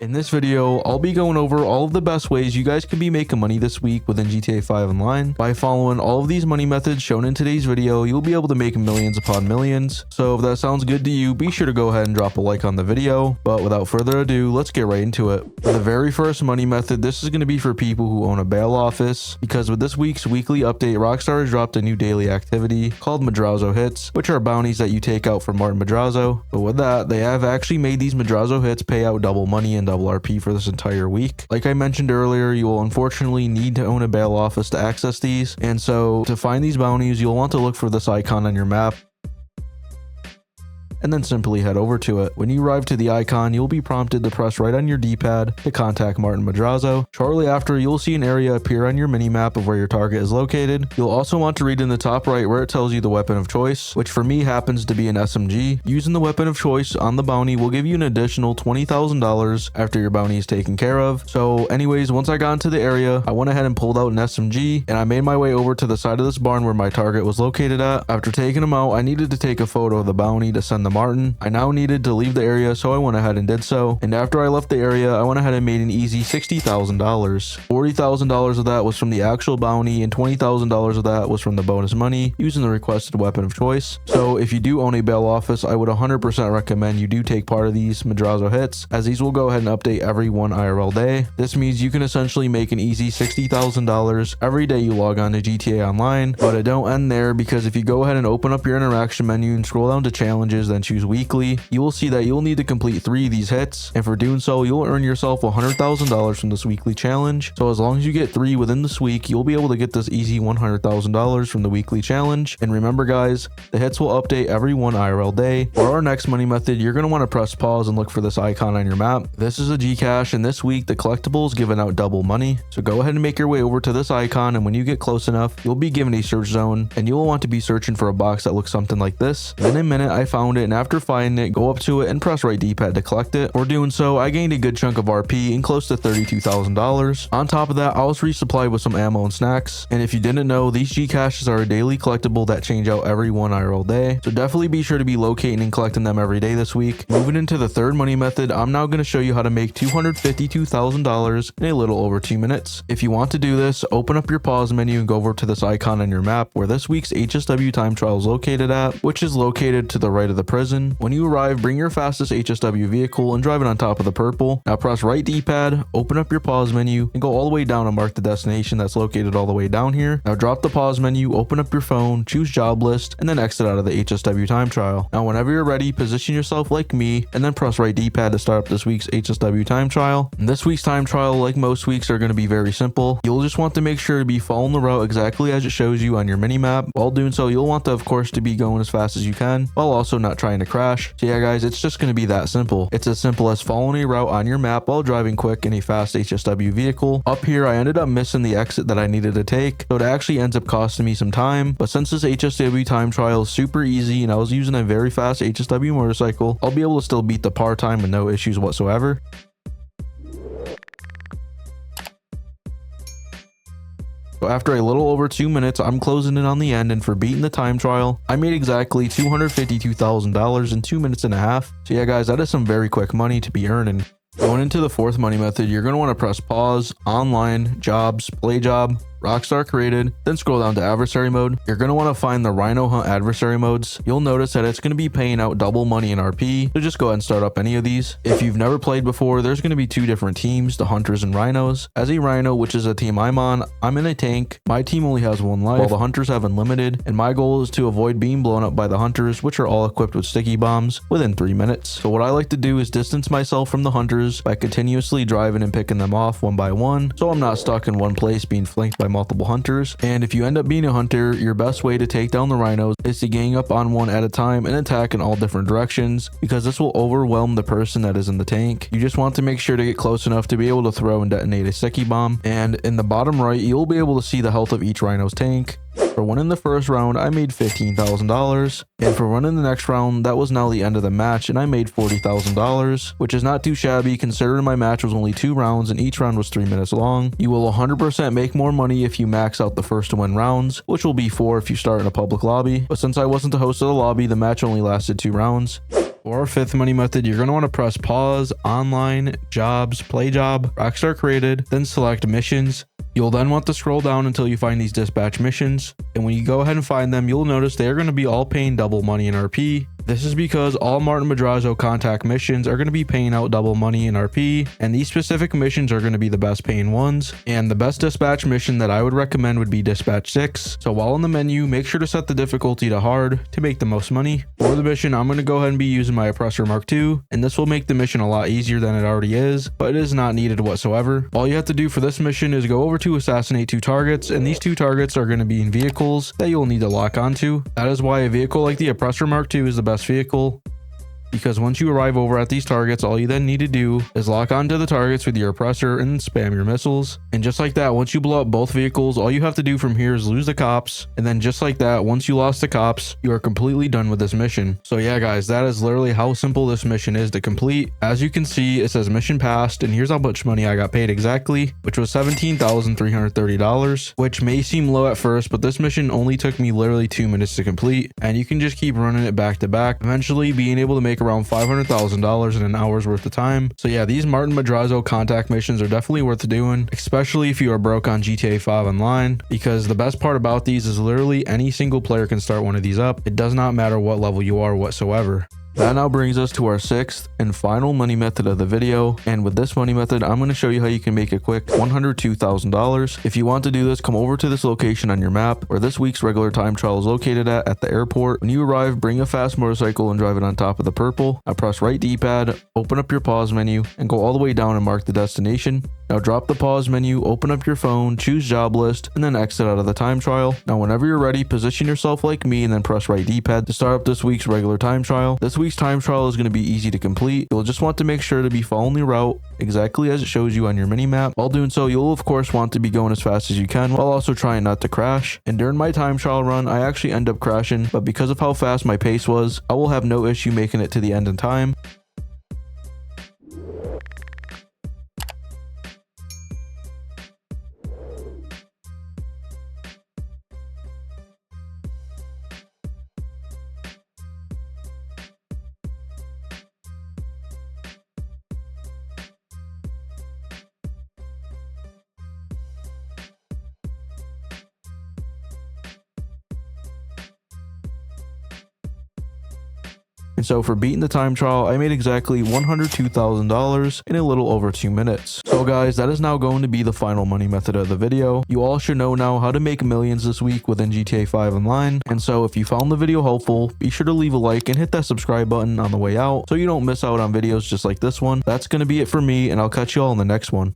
In this video, I'll be going over all of the best ways you guys can be making money this week within GTA 5 Online. By following all of these money methods shown in today's video, you'll be able to make millions upon millions. So if that sounds good to you, be sure to go ahead and drop a like on the video. But without further ado, let's get right into it. For the very first money method, this is going to be for people who own a bail office, because with this week's weekly update, Rockstar has dropped a new daily activity called Madrazo Hits, which are bounties that you take out from Martin Madrazo. But with that, they have actually made these Madrazo Hits pay out double money and double RP for this entire week. Like I mentioned earlier, you will unfortunately need to own a bail office to access these, and so to find these bounties, you'll want to look for this icon on your map and then simply head over to it. When you arrive to the icon, you'll be prompted to press right on your D-pad to contact Martin Madrazo. Shortly after, you'll see an area appear on your mini-map of where your target is located. You'll also want to read in the top right where it tells you the weapon of choice, which for me happens to be an SMG. Using the weapon of choice on the bounty will give you an additional $20,000 after your bounty is taken care of. So anyways, once I got into the area, I went ahead and pulled out an SMG, and I made my way over to the side of this barn where my target was located at. After taking him out, I needed to take a photo of the bounty to send to Martin. I now needed to leave the area, so I went ahead and did so. And after I left the area, I went ahead and made an easy $60,000. $40,000 of that was from the actual bounty, and $20,000 of that was from the bonus money using the requested weapon of choice. So if you do own a bail office, I would 100% recommend you do take part of these Madrazo Hits, as these will go ahead and update every one IRL day. This means you can essentially make an easy $60,000 every day you log on to GTA Online. But it don't end there, because if you go ahead and open up your interaction menu and scroll down to challenges, then choose weekly, you will see that you'll need to complete 3 of these hits, and for doing so, you'll earn yourself $100,000 from this weekly challenge. So as long as you get 3 within this week, you'll be able to get this easy $100,000 from the weekly challenge. And remember guys, the hits will update every one IRL day. For our next money method, you're going to want to press pause and look for this icon on your map. This is a Gcash, and this week the collectible is giving out double money. So go ahead and make your way over to this icon, and when you get close enough, you'll be given a search zone, and you'll want to be searching for a box that looks something like this. In a minute, I found it, and after finding it, go up to it and press right D-pad to collect it. For doing so, I gained a good chunk of RP and close to $32,000. On top of that, I was resupplied with some ammo and snacks. And if you didn't know, these Gcaches are a daily collectible that change out every one IRL day. So definitely be sure to be locating and collecting them every day this week. Moving into the third money method, I'm now going to show you how to make $252,000 in a little over 2 minutes. If you want to do this, open up your pause menu and go over to this icon on your map where this week's HSW time trial is located at, which is located to the right of the prison. When you arrive, bring your fastest HSW vehicle and drive it on top of the purple. Now press right D-pad, open up your pause menu, and go all the way down and mark the destination that's located all the way down here. Now drop the pause menu, open up your phone, choose job list, and then exit out of the HSW time trial. Now whenever you're ready, position yourself like me, and then press right D-pad to start up this week's HSW time trial. And this week's time trial, like most weeks, are going to be very simple. You'll just want to make sure to be following the route exactly as it shows you on your mini-map. While doing so, you'll want to, of course, to be going as fast as you can, while also not trying to crash. So yeah guys, it's just going to be that simple. It's as simple as following a route on your map while driving quick in a fast HSW vehicle. Up here, I ended up missing the exit that I needed to take, so it actually ends up costing me some time. But since this HSW time trial is super easy and I was using a very fast HSW motorcycle, I'll be able to still beat the par time with no issues whatsoever. So after a little over 2 minutes, I'm closing in on the end, and for beating the time trial, I made exactly $252,000 in 2 minutes and a half. So yeah guys, that is some very quick money to be earning. Going into the fourth money method, you're going to want to press pause, online, jobs, play job, Rockstar created, then scroll down to adversary mode. You're going to want to find the Rhino Hunt adversary modes. You'll notice that it's going to be paying out double money in RP, so just go ahead and start up any of these. If you've never played before, there's going to be 2 different teams, the Hunters and Rhinos. As a Rhino, which is a team I'm on, I'm in a tank. My team only has 1 life, while the Hunters have unlimited, and my goal is to avoid being blown up by the Hunters, which are all equipped with sticky bombs, within 3 minutes. So what I like to do is distance myself from the Hunters by continuously driving and picking them off one by one, so I'm not stuck in one place being flanked by multiple Hunters. And if you end up being a Hunter, your best way to take down the Rhinos is to gang up on one at a time and attack in all different directions, because this will overwhelm the person that is in the tank. You just want to make sure to get close enough to be able to throw and detonate a sticky bomb. And in the bottom right, you'll be able to see the health of each Rhino's tank. For winning the first round, I made $15,000, and for winning the next round, that was now the end of the match, and I made $40,000, which is not too shabby considering my match was only 2 rounds and each round was 3 minutes long. You will 100% make more money if you max out the first to win rounds, which will be 4 if you start in a public lobby, but since I wasn't the host of the lobby, the match only lasted 2 rounds. For our fifth money method, you're going to want to press pause, online, jobs, play job, Rockstar created, then select missions. You'll then want to scroll down until you find these dispatch missions. And when you go ahead and find them, you'll notice they are going to be all paying double money in RP. This is because all Martin Madrazo contact missions are going to be paying out double money in RP, and these specific missions are going to be the best paying ones. And the best dispatch mission that I would recommend would be dispatch 6. So while in the menu, make sure to set the difficulty to hard to make the most money. For the mission, I'm going to go ahead and be using my oppressor Mark II, and this will make the mission a lot easier than it already is, but it is not needed whatsoever. All you have to do for this mission is go over to assassinate 2 targets, and these 2 targets are going to be in vehicles that you'll need to lock onto. That is why a vehicle like the oppressor Mark II is the best vehicle, because once you arrive over at these targets, all you then need to do is lock onto the targets with your oppressor and spam your missiles. And just like that, once you blow up both vehicles, all you have to do from here is lose the cops. And then just like that, once you lost the cops, you are completely done with this mission. So yeah, guys, that is literally how simple this mission is to complete. As you can see, it says mission passed, and here's how much money I got paid exactly, which was $17,330, which may seem low at first, but this mission only took me literally 2 minutes to complete. And you can just keep running it back to back, eventually being able to make around $500,000 in an hour's worth of time. So yeah, these Martin Madrazo contact missions are definitely worth doing, especially if you are broke on GTA 5 Online, because the best part about these is literally any single player can start one of these up. It does not matter what level you are whatsoever. That now brings us to our 6th and final money method of the video, and with this money method, I'm going to show you how you can make a quick $102,000. If you want to do this, come over to this location on your map where this week's regular time trial is located at the airport. When you arrive, bring a fast motorcycle and drive it on top of the purple. Now press right D-pad, open up your pause menu, and go all the way down and mark the destination. Now drop the pause menu, open up your phone, choose job list, and then exit out of the time trial. Now whenever you're ready, position yourself like me and then press right D-pad to start up this week's regular time trial. This week's time trial is going to be easy to complete. You'll just want to make sure to be following the route exactly as it shows you on your mini map. While doing so, you'll of course want to be going as fast as you can while also trying not to crash. And during my time trial run, I actually end up crashing, but because of how fast my pace was, I will have no issue making it to the end in time. And so for beating the time trial, I made exactly $102,000 in a little over 2 minutes. So guys, that is now going to be the final money method of the video. You all should know now how to make millions this week within GTA 5 Online. And so if you found the video helpful, be sure to leave a like and hit that subscribe button on the way out so you don't miss out on videos just like this one. That's going to be it for me, and I'll catch you all in the next one.